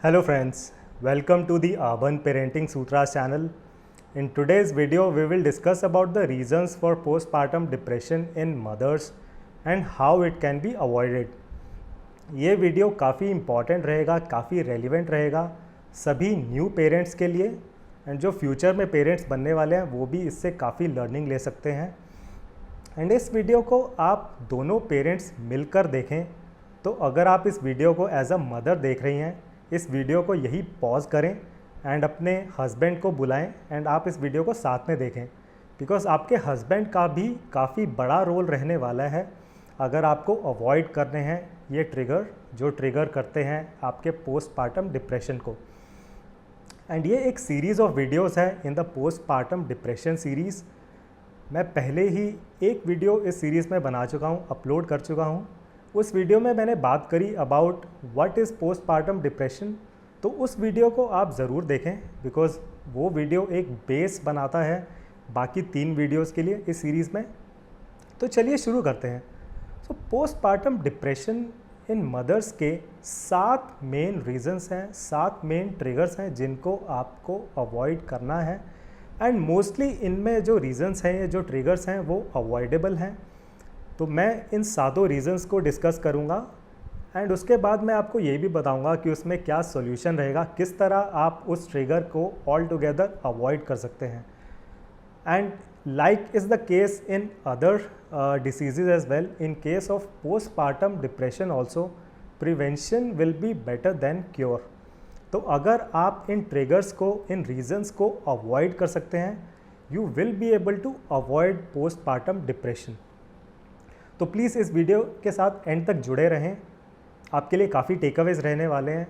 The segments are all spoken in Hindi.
Hello friends, welcome to the Urban Parenting Sutras channel. In today's video, we will discuss about the reasons for postpartum depression in mothers and how it can be avoided. ये वीडियो काफ़ी इम्पॉर्टेंट रहेगा, काफ़ी रेलिवेंट रहेगा सभी न्यू पेरेंट्स के लिए एंड जो फ्यूचर में पेरेंट्स बनने वाले हैं वो भी इससे काफ़ी लर्निंग ले सकते हैं। एंड इस वीडियो को आप दोनों पेरेंट्स मिलकर देखें। तो अगर आप इस वीडियो को एज अ मदर देख रही हैं, इस वीडियो को यही पॉज करें एंड अपने हस्बैंड को बुलाएं एंड आप इस वीडियो को साथ में देखें, बिकॉज़ आपके हस्बैंड का भी काफ़ी बड़ा रोल रहने वाला है अगर आपको अवॉइड करने हैं ये ट्रिगर जो ट्रिगर करते हैं आपके पोस्टपार्टम डिप्रेशन को। एंड ये एक सीरीज़ ऑफ वीडियोस है in the postpartum depression series. मैं पहले ही एक वीडियो इस सीरीज़ में बना चुका हूँ, अपलोड कर चुका हूँ। उस वीडियो में मैंने बात करी about what is postpartum depression, तो उस वीडियो को आप ज़रूर देखें बिकॉज़ वो वीडियो एक बेस बनाता है बाकी 3 वीडियोस के लिए इस सीरीज़ में। तो चलिए शुरू करते हैं। सो पोस्टपार्टम डिप्रेशन इन मदर्स के 7 मेन रीजंस हैं, 7 मेन ट्रिगर्स हैं जिनको आपको अवॉइड करना है। एंड मोस्टली इनमें जो रीजंस हैं, ये जो ट्रिगर्स हैं वो अवॉइडेबल हैं। तो मैं इन सातों रीजंस को डिस्कस करूंगा एंड उसके बाद मैं आपको ये भी बताऊंगा कि उसमें क्या सॉल्यूशन रहेगा, किस तरह आप उस ट्रिगर को ऑल टुगेदर अवॉइड कर सकते हैं। And like is the case in other diseases as well, in case of postpartum depression also prevention will be better than cure। तो अगर आप इन ट्रिगर्स को, इन रीजंस को अवॉइड कर सकते हैं, you will be able to avoid postpartum depression। तो प्लीज़ इस वीडियो के साथ एंड तक जुड़े रहें, आपके लिए काफ़ी टेकअवेज रहने वाले हैं।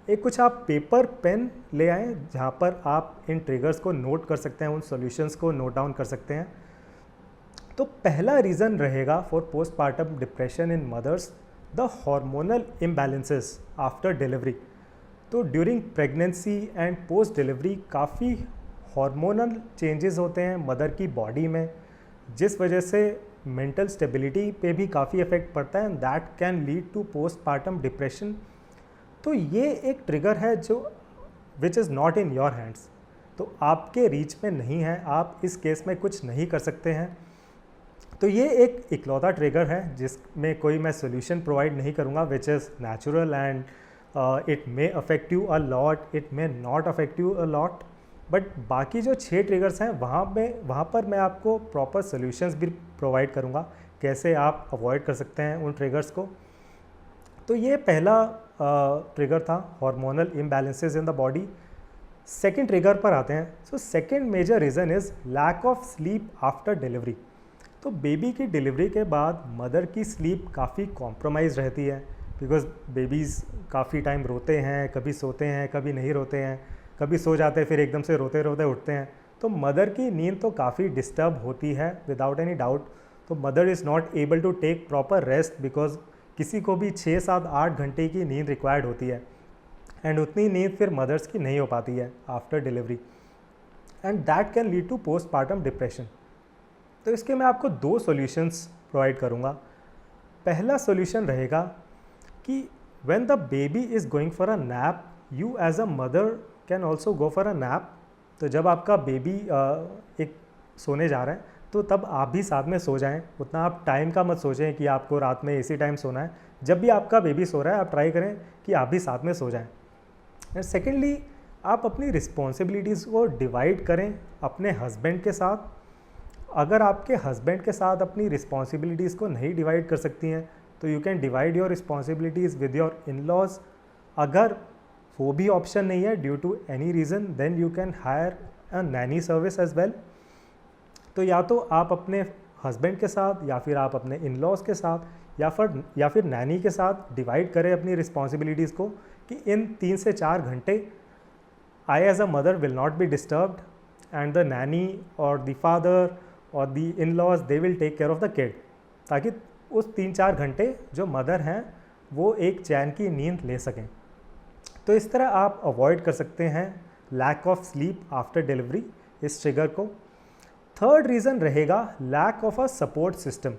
एक कुछ आप पेपर पेन ले आएँ जहाँ पर आप इन ट्रिगर्स को नोट कर सकते हैं, उन सॉल्यूशंस को नोट डाउन कर सकते हैं। तो पहला रीज़न रहेगा for postpartum depression in mothers the hormonal imbalances after delivery. तो during pregnancy and post delivery काफ़ी हार्मोनल चेंजेस होते हैं मदर की बॉडी में, जिस वजह से मेंटल स्टेबिलिटी पे भी काफ़ी इफेक्ट पड़ता है and that can lead to postpartum depression. तो ये एक ट्रिगर है जो which is not in your hands, तो आपके रीच में नहीं है, आप इस केस में कुछ नहीं कर सकते हैं। तो ये एक इकलौता ट्रिगर है जिसमें कोई मैं सोल्यूशन प्रोवाइड नहीं करूँगा, which is natural and it may affect you a lot, it may not affect you a lot. But बाकी जो 6 ट्रिगर्स हैं वहाँ पर मैं आपको प्रॉपर सोल्यूशंस भी प्रोवाइड करूँगा, कैसे आप अवॉइड कर सकते हैं उन ट्रिगर्स को। तो ये पहला ट्रिगर था hormonal imbalances in the body. Second trigger पर आते हैं। So second major reason is lack of sleep after delivery. तो बेबी की डिलीवरी के बाद मदर की स्लीप काफ़ी कॉम्प्रोमाइज़ रहती है बिकॉज बेबीज़ काफ़ी टाइम रोते हैं, कभी सोते हैं, कभी नहीं रोते हैं, कभी सो जाते हैं फिर एकदम से रोते रोते उठते हैं। तो मदर की नींद तो काफ़ी डिस्टर्ब होती है विदाउट एनी डाउट। तो mother is not able to take proper rest because किसी को भी 6, 7, 8 घंटे की नींद रिक्वायर्ड होती है एंड उतनी नींद फिर मदर्स की नहीं हो पाती है after delivery and that can lead to postpartum depression. तो इसके मैं आपको 2 सॉल्यूशंस प्रोवाइड करूँगा। पहला सॉल्यूशन रहेगा कि when the baby is going for a nap, you as a mother can also go for a nap. तो जब आपका बेबी एक सोने जा रहा है तो तब आप भी साथ में सो जाएं। उतना आप टाइम का मत सोचें कि आपको रात में इसी टाइम सोना है। जब भी आपका बेबी सो रहा है आप ट्राई करें कि आप भी साथ में सो जाएं। एंड सेकेंडली, आप अपनी रिस्पॉन्सिबिलिटीज़ को डिवाइड करें अपने हस्बैंड के साथ। अगर आपके हस्बैंड के साथ अपनी रिस्पॉन्सिबिलिटीज़ को नहीं डिवाइड कर सकती हैं तो you can divide your responsibilities with your in laws. अगर वो भी ऑप्शन नहीं है due to any reason, then you can hire a nanny service as well. तो या तो आप अपने हस्बैंड के साथ या फिर आप अपने इन लॉज के साथ या फिर नैनी के साथ डिवाइड करें अपनी रिस्पॉन्सिबिलिटीज़ को कि इन 3 से 4 घंटे I as a mother will not be disturbed and the nanny और द फादर और the in laws they will take care of the kid, ताकि उस 3-4 घंटे जो मदर हैं वो एक चैन की नींद ले सकें। तो इस तरह आप अवॉइड कर सकते हैं lack of sleep after delivery, इस ट्रिगर को। थर्ड रीज़न रहेगा lack of a support system.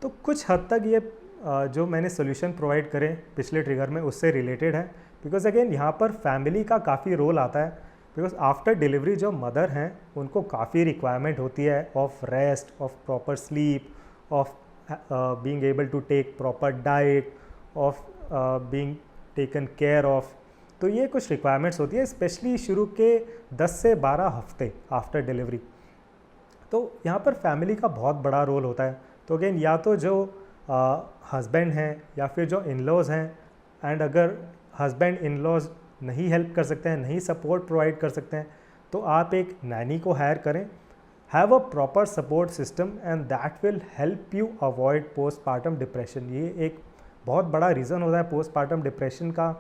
तो कुछ हद तक ये जो मैंने सोल्यूशन प्रोवाइड करे पिछले ट्रिगर में उससे रिलेटेड है बिकॉज अगेन यहाँ पर फैमिली का काफ़ी रोल आता है, बिकॉज आफ्टर डिलीवरी जो मदर हैं उनको काफ़ी रिक्वायरमेंट होती है of rest, of proper sleep, of being able to take proper diet, of being taken care of. तो ये कुछ रिक्वायरमेंट्स होती है स्पेशली शुरू के 10 से 12 हफ्ते आफ्टर डिलीवरी। तो यहाँ पर फैमिली का बहुत बड़ा रोल होता है। तो अगेन या तो जो हस्बैंड हैं या फिर जो इन लॉज़ हैं, एंड अगर हस्बैंड इन लॉज़ नहीं हेल्प कर सकते हैं, नहीं सपोर्ट प्रोवाइड कर सकते हैं, तो आप एक नैनी को हायर करें। Have a proper support system and that will help you avoid postpartum depression. ये एक बहुत बड़ा रीज़न होता है पोस्टपार्टम डिप्रेशन का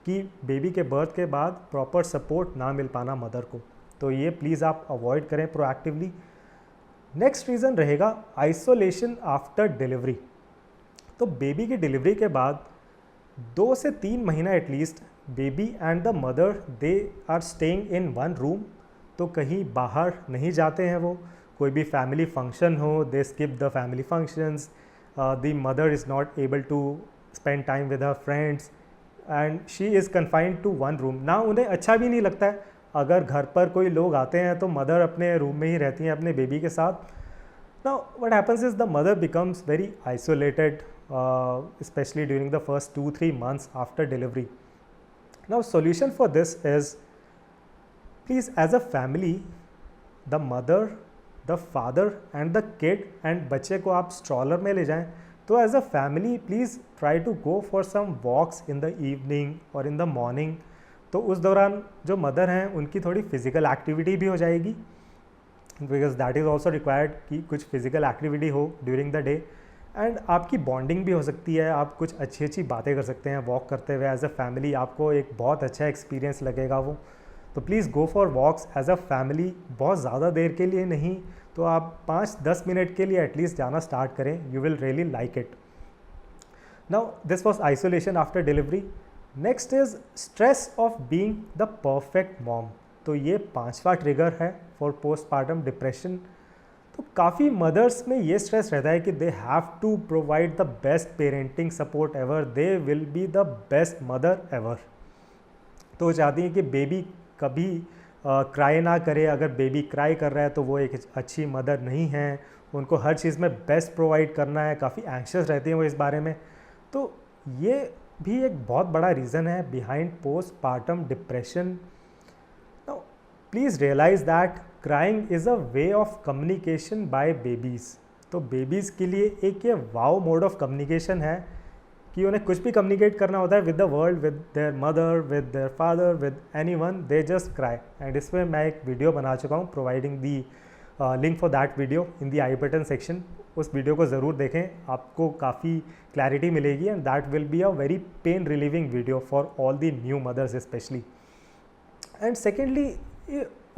कि बेबी के बर्थ के बाद प्रॉपर सपोर्ट ना मिल पाना मदर को। तो ये प्लीज़ आप अवॉइड करें प्रोएक्टिवली। नेक्स्ट रीज़न रहेगा आइसोलेशन आफ्टर डिलीवरी। तो बेबी की डिलीवरी के बाद 2 से 3 महीना at least baby and the mother they are staying in one room. तो कहीं बाहर नहीं जाते हैं वो, कोई भी फैमिली फंक्शन हो they skip the family functions, the mother is not able to spend time with her friends and she is confined to one room. ना उन्हें अच्छा भी नहीं लगता है अगर घर पर कोई लोग आते हैं तो मदर अपने रूम में ही रहती हैं अपने बेबी के साथ। Now what happens is the mother becomes very isolated especially during the first 2-3 months after delivery. Now solution for this is, please as a family, the mother, the father and the kid and बच्चे को आप स्ट्रॉलर में ले जाएं। तो as a family please try to go for some walks in the evening or in the morning। तो उस दौरान जो मदर हैं उनकी थोड़ी फिज़िकल एक्टिविटी भी हो जाएगी, because that is also required कि कुछ फिज़िकल एक्टिविटी हो ड्यूरिंग द डे, एंड आपकी बॉन्डिंग भी हो सकती है। आप कुछ अच्छी अच्छी बातें कर सकते हैं वॉक करते हुए एज अ फैमिली, आपको एक बहुत अच्छा एक्सपीरियंस लगेगा वो। तो please go for walks as a family, बहुत ज़्यादा देर के लिए नहीं तो आप 5-10 मिनट के लिए एटलीस्ट जाना स्टार्ट करें, you will really like it. Now this was isolation after delivery. Next is stress of being the perfect mom. तो ये 5वां ट्रिगर है फॉर पोस्टपार्टम डिप्रेशन। तो काफ़ी मदर्स में ये स्ट्रेस रहता है कि they have to provide the best parenting support ever, they will be the best mother ever. तो चाहती हैं कि बेबी कभी क्राई ना करे, अगर बेबी क्राई कर रहा है तो वो एक अच्छी मदर नहीं है, उनको हर चीज़ में बेस्ट प्रोवाइड करना है, काफ़ी एंक्शस रहती हैं वो इस बारे में। तो ये भी एक बहुत बड़ा रीज़न है behind postpartum depression. Now please realise that crying is a way of communication by babies. तो बेबीज़ के लिए एक ये वाओ मोड ऑफ कम्युनिकेशन है कि उन्हें कुछ भी कम्युनिकेट करना होता है with the world, with their mother, with their father, with anyone, they just cry. And इसमें मैं एक वीडियो बना चुका हूँ, providing the link for that video in the I button section. उस वीडियो को ज़रूर देखें, आपको काफ़ी क्लैरिटी मिलेगी and that will be a very pain relieving video for all the new mothers specially. And secondly,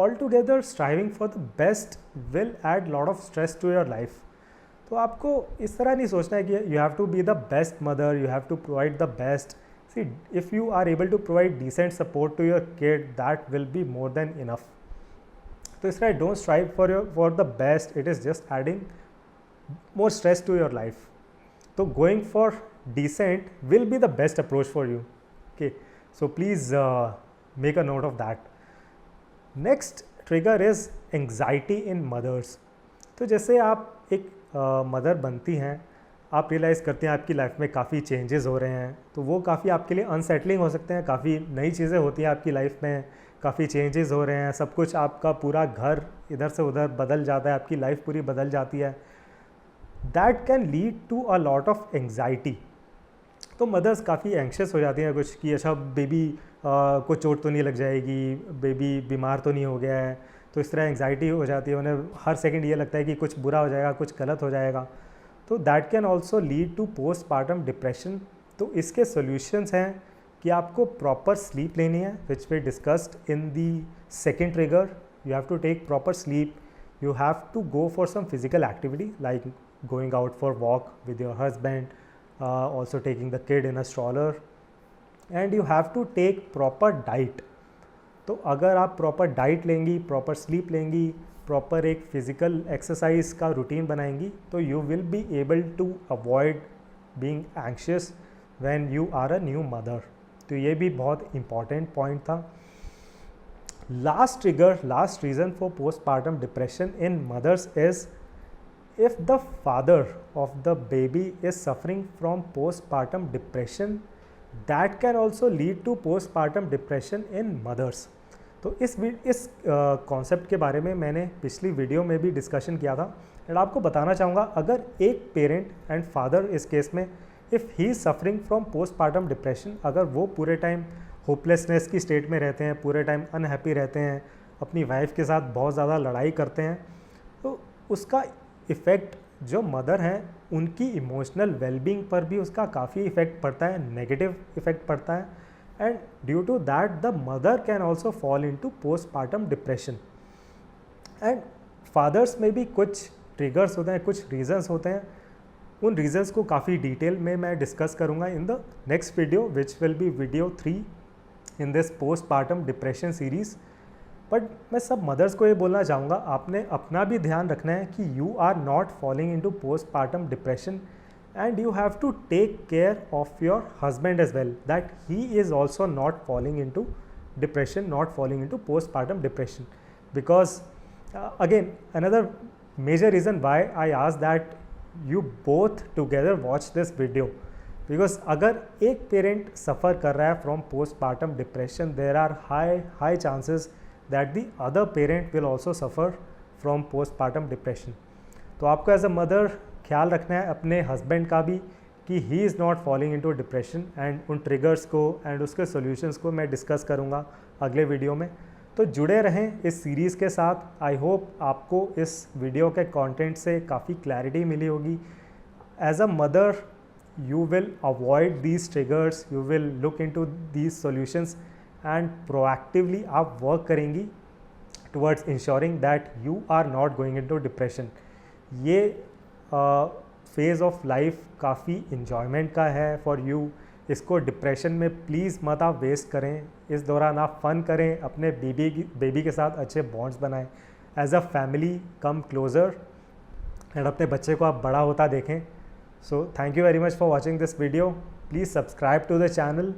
altogether striving for the best will add lot of stress to your life। तो आपको इस तरह नहीं सोचना है कि you have to be the best mother, you have to provide the best। See, if you are able to provide decent support to your kid, that will be more than enough। तो इस तरह don't strive for the best, it is just adding more stress to your life। तो going for decent will be the best approach for you। Okay, so please make a note of that। Next trigger is anxiety in mothers. तो जैसे आप एक मदर बनती हैं, आप रियलाइज़ करते हैं आपकी लाइफ में काफ़ी चेंजेस हो रहे हैं, तो वो काफ़ी आपके लिए अनसेटलिंग हो सकते हैं। काफ़ी नई चीज़ें होती हैं आपकी लाइफ में, काफ़ी चेंजेस हो रहे हैं, सब कुछ आपका पूरा घर इधर से उधर बदल जाता है, आपकी लाइफ पूरी बदल जाती है। That can lead to a lot of anxiety. तो मदर्स काफ़ी एंक्शस हो जाती हैं कुछ कि अच्छा बेबी को चोट तो नहीं लग जाएगी, बेबी बीमार तो नहीं हो गया है। तो इस तरह एंग्जाइटी हो जाती है, उन्हें हर सेकंड ये लगता है कि कुछ बुरा हो जाएगा, कुछ गलत हो जाएगा। तो that can also lead to postpartum depression. तो इसके सॉल्यूशंस हैं कि आपको प्रॉपर स्लीप लेनी है, which we discussed in the second trigger. You have to take proper sleep, you have to go for some physical activity like going out for walk with your husband, also taking the kid in a stroller, and you have to take proper diet। तो अगर आप प्रॉपर डाइट लेंगी, प्रॉपर स्लीप लेंगी, प्रॉपर एक फिज़िकल एक्सरसाइज का रूटीन बनाएंगी, तो you will be able to avoid being anxious when you are a new mother. तो ये भी बहुत इम्पॉर्टेंट पॉइंट था। Last reason for postpartum depression in mothers is if the father of the baby is suffering from postpartum depression, that can also lead to postpartum depression in mothers. तो इस कॉन्सेप्ट के बारे में मैंने पिछली वीडियो में भी डिस्कशन किया था एंड आपको बताना चाहूँगा, अगर एक पेरेंट एंड फादर इस केस में if he is suffering from postpartum depression, अगर वो पूरे टाइम होपलेसनेस की स्टेट में रहते हैं, पूरे टाइम अनहैप्पी रहते हैं, अपनी वाइफ के साथ बहुत ज़्यादा लड़ाई करते हैं, तो उसका इफ़ेक्ट जो मदर हैं उनकी इमोशनल वेलबींग पर भी उसका काफ़ी इफ़ेक्ट पड़ता है, नेगेटिव इफ़ेक्ट पड़ता है and due to that the mother can also fall into postpartum depression. And fathers में भी कुछ ट्रिगर्स होते हैं, कुछ रीजंस होते हैं, उन रीजंस को काफ़ी डिटेल में मैं डिस्कस करूंगा इन the next video which will B video 3 in this postpartum depression series. But मैं सब मदर्स को ये बोलना चाहूँगा, आपने अपना भी ध्यान रखना है कि you are not falling into postpartum depression and you have to take care of your husband as well, that he is also not falling into depression, not falling into postpartum depression. Because again, another major reason why I asked that you both together watch this video, because अगर एक पेरेंट सफ़र कर रहा है from postpartum depression, there are high chances that the other parent will also suffer from postpartum depression. तो आपको एज अ मदर ख्याल रखना है अपने हस्बैंड का भी कि he is not falling into depression, and उन ट्रिगर्स को एंड उसके सॉल्यूशंस को मैं डिस्कस करूँगा अगले वीडियो में। तो जुड़े रहें इस सीरीज़ के साथ। आई होप आपको इस वीडियो के कंटेंट से काफ़ी क्लैरिटी मिली होगी। As a mother you will avoid these triggers, you will look into these solutions and proactively आप वर्क करेंगी towards ensuring that you are not going into depression. ये फेज़ ऑफ लाइफ काफ़ी इन्जॉयमेंट का है फॉर यू। इसको डिप्रेशन में प्लीज़ मत आप वेस्ट करें। इस दौरान आप फ़न करें, अपने बेबी के साथ अच्छे बॉन्ड्स बनाएं, as a family come closer and अपने बच्चे को आप बड़ा होता देखें। So thank you very much for watching this video. Please subscribe to the channel.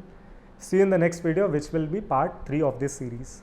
See you in the next video which will be part 3 of this series.